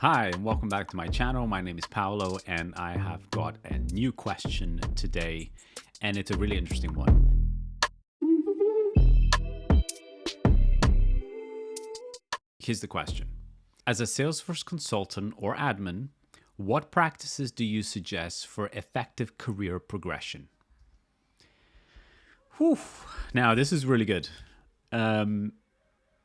Hi, and welcome back to my channel. My name is Paolo, and I have got a new question today, and it's a really interesting one. Here's the question. As a Salesforce consultant or admin, what practices do you suggest for effective career progression? Whew. Now, this is really good.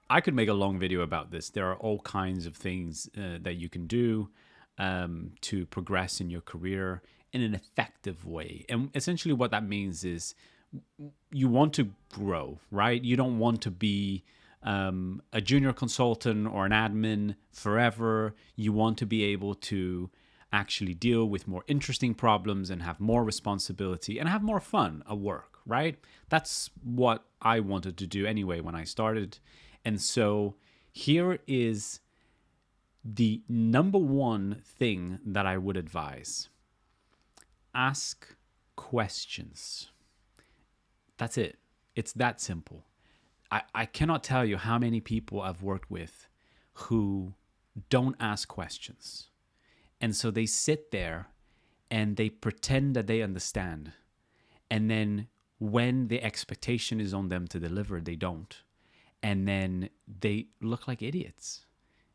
I could make a long video about this. There are all kinds of things that you can do to progress in your career in an effective way. And essentially what that means is you want to grow, right? You don't want to be a junior consultant or an admin forever. You want to be able to actually deal with more interesting problems and have more responsibility and have more fun at work, right? That's what I wanted to do anyway when I started. And so here is the number one thing that I would advise. Ask questions. That's it. It's that simple. I cannot tell you how many people I've worked with who don't ask questions. And so they sit there and they pretend that they understand. And then when the expectation is on them to deliver, they don't. And then they look like idiots.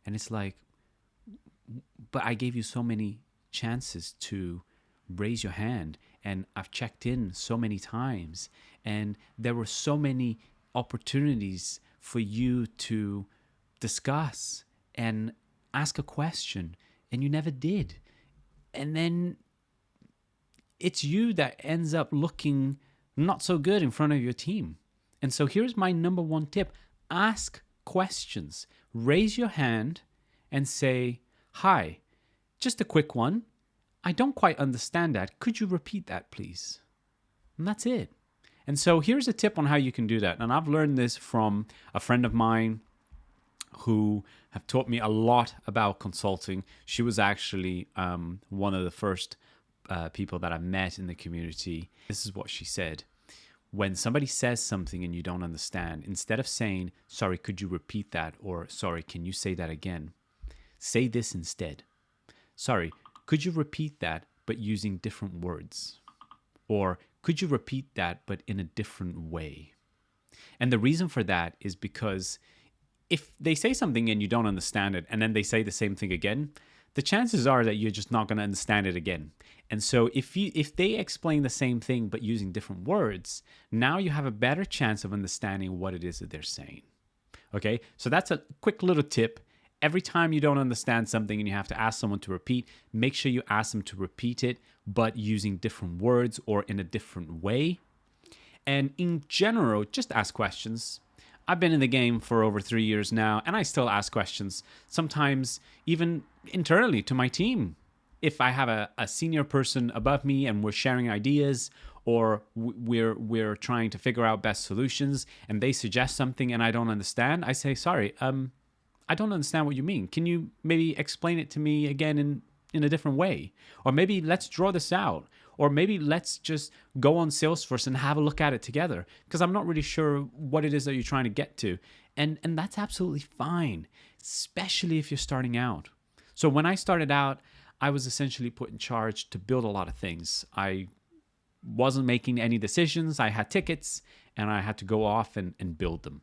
And it's like, but I gave you so many chances to raise your hand. And I've checked in so many times. And there were so many opportunities for you to discuss and ask a question. And you never did. And then it's you that ends up looking not so good in front of your team. And so here's my number one tip. Ask questions. Raise your hand and say, hi, just a quick one. I don't quite understand that. Could you repeat that, please? And that's it. And so here's a tip on how you can do that. And I've learned this from a friend of mine who have taught me a lot about consulting. She was actually one of the first people that I met in the community. This is what she said. When somebody says something and you don't understand, instead of saying, sorry, could you repeat that? Or sorry, can you say that again? Say this instead. Sorry, could you repeat that, but using different words? Or could you repeat that, but in a different way? And the reason for that is because if they say something and you don't understand it, and then they say the same thing again, the chances are that you're just not going to understand it again. And so if they explain the same thing but using different words, now you have a better chance of understanding what it is that they're saying. Okay, so that's a quick little tip. Every time you don't understand something and you have to ask someone to repeat, make sure you ask them to repeat it, but using different words or in a different way. And in general, just ask questions. I've been in the game for over 3 years now, and I still ask questions, sometimes even internally to my team. If I have a senior person above me and we're sharing ideas or we're trying to figure out best solutions and they suggest something and I don't understand, I say, sorry, I don't understand what you mean. Can you maybe explain it to me again in a different way? Or maybe let's draw this out. Or maybe let's just go on Salesforce and have a look at it together, because I'm not really sure what it is that you're trying to get to. And that's absolutely fine, especially if you're starting out. So when I started out, I was essentially put in charge to build a lot of things. I wasn't making any decisions. I had tickets and I had to go off and build them.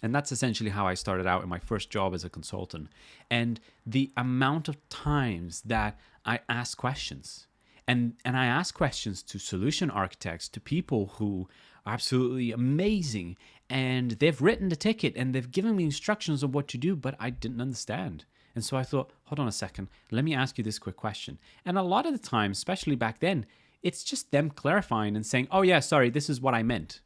And that's essentially how I started out in my first job as a consultant. And the amount of times that I asked questions, and I ask questions to solution architects, to people who are absolutely amazing, and they've written the ticket and they've given me instructions on what to do, but I didn't understand. And so I thought, hold on a second, let me ask you this quick question. And a lot of the time, especially back then, it's just them clarifying and saying, oh yeah, sorry, this is what I meant.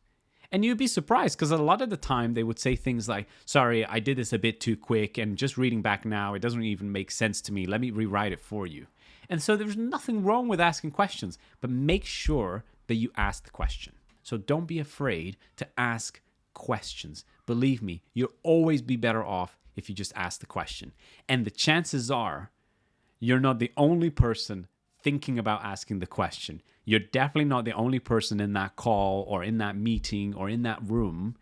And you'd be surprised, because a lot of the time they would say things like, sorry, I did this a bit too quick, and just reading back now, it doesn't even make sense to me. Let me rewrite it for you. And so there's nothing wrong with asking questions, but make sure that you ask the question. So don't be afraid to ask questions. Believe me, you'll always be better off if you just ask the question. And the chances are you're not the only person thinking about asking the question. You're definitely not the only person in that call or in that meeting or in that room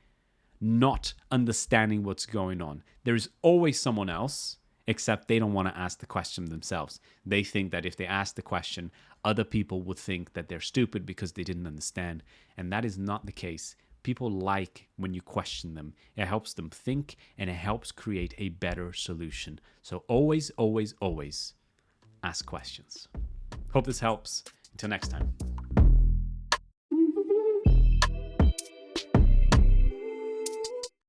not understanding what's going on. There's always someone else, except they don't want to ask the question themselves. They think that if they ask the question, other people would think that they're stupid because they didn't understand. And that is not the case. People like when you question them. It helps them think and it helps create a better solution. So always, always, always ask questions. Hope this helps. Until next time.